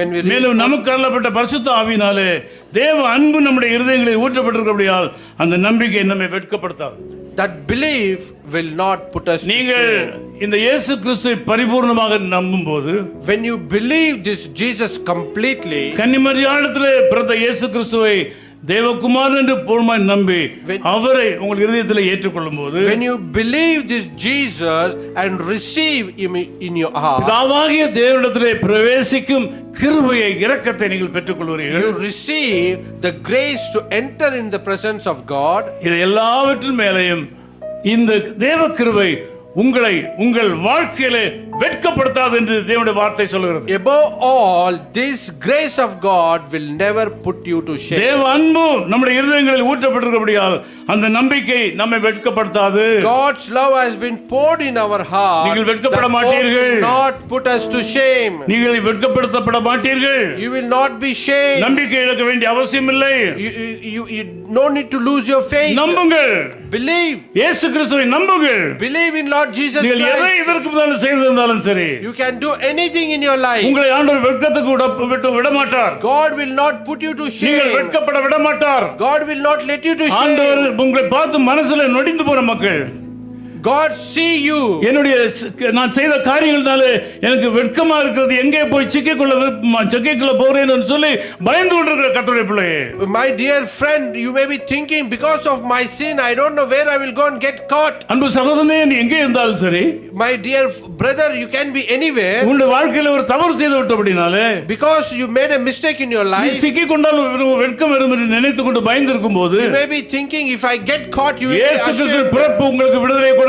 When we read மேலும் நமக்கு அருளப்பட்ட பரிசுத்த ஆவியினாலே தேவ அன்பு நம்முடைய இருதயங்களில் ஊற்றப்பட்டிருக்கிறபடியால் அந்த நம்பிக்கை நம்மை வெட்கப்படுத்தாது. that belief will not put us to நீங்கள் shame. இந்த இயேசு கிறிஸ்துவை பரிபூர்ணமாக நம்பும்போது, When you believe this Jesus completely, கன்னிமரியாளிடத்திலே பிறந்த இயேசு கிறிஸ்துவை தேவகுமாரன் என்று பூர்ணமாய் நம்பி அவரை உங்கள் இருதயத்திலே ஏற்றுக்கொள்ளும் போது, when you believe this Jesus and receive him in your heart, பிதாவாகிய தேவனிடத்திலே பிரவேசிக்கும் கிருபையை இரக்கத்தை நீங்கள் பெற்றுக்கொள்வீர்கள். you receive the grace to enter in the presence of God. இது எல்லாவற்றின் மேலேயும் இந்த தேவ கிருபை உங்களை உங்கள் வாழ்க்கையிலே வெட்கப்படுத்தாது என்று தேவனுடைய வார்த்தை சொல்கிறது. Above all, this grace of God will never put you to shame. தேவ அன்பு நம்முடைய இருதயங்களில் ஊற்றப்பட்டிருக்கிறபடியால் அந்த நம்பிக்கை நம்மை வெட்கப்படுத்தாது. God's love has been poured in our heart. நீங்கள் வெட்கப்பட That மாட்டீர்கள். will not put us to shame. நீங்கள் வெட்கப்படுத்தப்பட மாட்டீர்கள். You will not be shamed. நம்பிக்கை இழக்க வேண்டிய அவசியம் இல்லை. You no need to lose your faith. நம்புங்கள். Believe. இயேசு கிறிஸ்துவை நம்புங்கள். Believe in Lord Jesus நீங்கள் எதை Christ. இதற்கு முன்னால் செய்திருந்தாலும் சரி, You can do anything in your life. உங்களை ஆண்டவர் வெட்கத்துக்கு விட மாட்டார். God will not put you to நீங்கள் shame. வெட்கப்பட விட மாட்டார். God will not let you to ஆண்டவர் shame. உங்களை பார்த்து மனசுல நொடிந்து போற மக்கள், God see you. என்னுடைய நான் செய்த காரியங்கள்னாலே எனக்கு வெட்கமா இருக்கிறது, எங்கே போய் சிக்கிக்கொள்ள போறேன்னு சொல்லி பயந்து கொண்டிருக்கிற கர்த்தருடைய பிள்ளையே, My dear friend, you may be thinking, because of my sin, I don't know where I will go and get caught. அன்பு சகோதரனே, நீ எங்கே இருந்தாலும் சரி, My dear brother, you can be anywhere. உன்னுடைய வாழ்க்கையில ஒரு தவறு செய்து விட்டபடினாலே, Because you made a mistake in your நீ life, சிக்கிக்கொண்டால் வெட்கம் வரும் என்று நினைத்துக் கொண்டு பயந்திருக்கும் போது, you may be thinking, if I get caught, you will be இயேசு கிறிஸ்து ashamed. பிறப்பு உங்களுக்கு விடுதலை கொடுக்கிறது.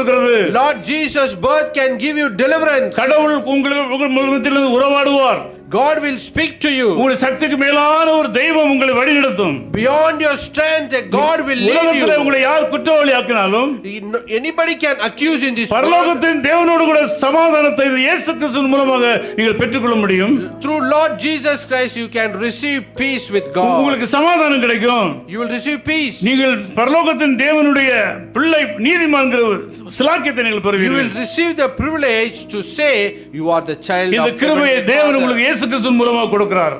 Lord Jesus' birth can give you deliverance. கடவுள் உங்கள் மத்தியிலிருந்து உறவாடுவார். God will speak to you. உங்கள் சக்திக்கு மேலான ஒரு தெய்வம் உங்களை வழிநடத்தும். Beyond your strength, God will lead உலகத்திலே you. உங்களை யார் குற்றவாளி ஆக்கினாலும், Anybody can accuse in this world. பரலோகத்தின் தேவனோடு கூட சமாதானத்தை இயேசு கிறிஸ்துவின் மூலமாக நீங்கள் பெற்றுக்கொள்ள முடியும். Through Lord Jesus Christ, you can receive peace with God. உங்களுக்கு சமாதானம் கிடைக்கும். You will receive peace. நீங்கள் பரலோகத்தின் தேவனுடைய பிள்ளை நீதிமான்கிற சிலாக்கியத்தை நீங்கள் You will பெறுவீர்கள். receive the privilege to say you are the child இந்த of கிருபையை Heavenly தேவன் Father. உங்களுக்கு இயேசு கிறிஸ்துவின் மூலமாக கொடுக்கிறார்.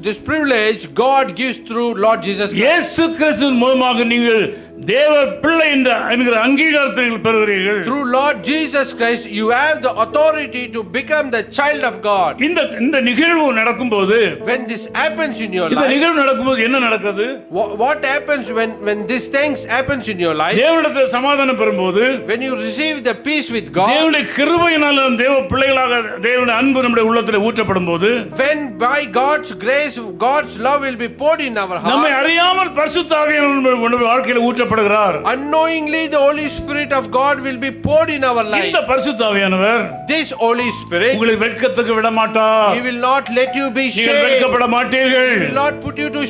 This privilege God gives through Lord Jesus Christ. இயேசு கிறிஸ்துவின் மூலமாக நீங்கள் தேவ பிள்ளை என்கிற அங்கீகாரத்தை நீங்கள் பெறுகிறீர்கள். Through Lord Jesus Christ, you have the authority to become the child of God. இந்த நிகழ்வு நடக்கும்போது, When this happens in your இந்த life, நிகழ்வு நடக்கும்போது என்ன நடக்கிறது? what happens when these things happens in your life? தேவனிடத்தில் சமாதானம் பெறும்போது, When you receive the peace with God, தேவனுடைய கிருபையினால் நாம் தேவ பிள்ளைகளாக தேவனுடைய அன்பு நம்முடைய உள்ளத்தில் ஊற்றப்படும் போது, when by God's grace, God's love will be poured in our நம்மை heart. அறியாமல் பரிசுத்த ஆவியானவர் நம்முடைய வாழ்க்கையில் ஊற்றப்படுகிறார். Unknowingly, the Holy Spirit of God will be poured in our life. இந்த பரிசுத்த ஆவியானவர் This Holy Spirit, உங்களை வெட்கத்துக்கு விட மாட்டார். He will not let you be நீங்கள் shamed. வெட்கப்பட மாட்டீர்கள். He will not put you to